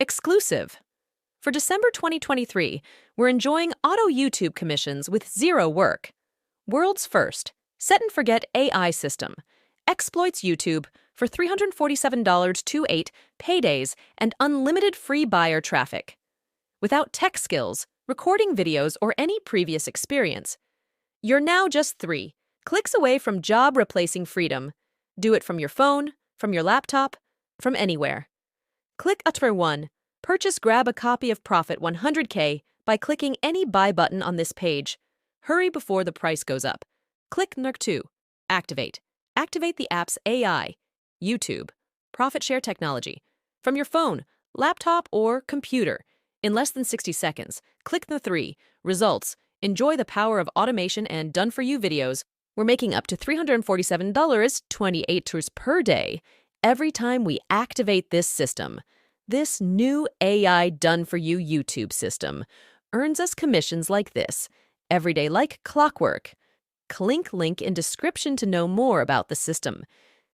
Exclusive. For December 2023, we're enjoying auto YouTube commissions with zero work. World's first set and forget AI system exploits YouTube for $347.28 paydays and unlimited free buyer traffic. Without tech skills, recording videos, or any previous experience, you're now just 3 clicks away from job replacing freedom. Do it from your phone, from your laptop, from anywhere. Click Utver 1. Purchase grab a copy of Profit 100K by clicking any buy button on this page. Hurry before the price goes up. Click NERC 2. Activate. Activate the app's AI, YouTube, profit share technology. From your phone, laptop, or computer. In less than 60 seconds, click the 3. Results. Enjoy the power of automation and done-for-you videos. We're making up to $347.28 per day every time we activate this system. This new AI done-for-you YouTube system earns us commissions like this, every day like clockwork. Click link in description to know more about the system.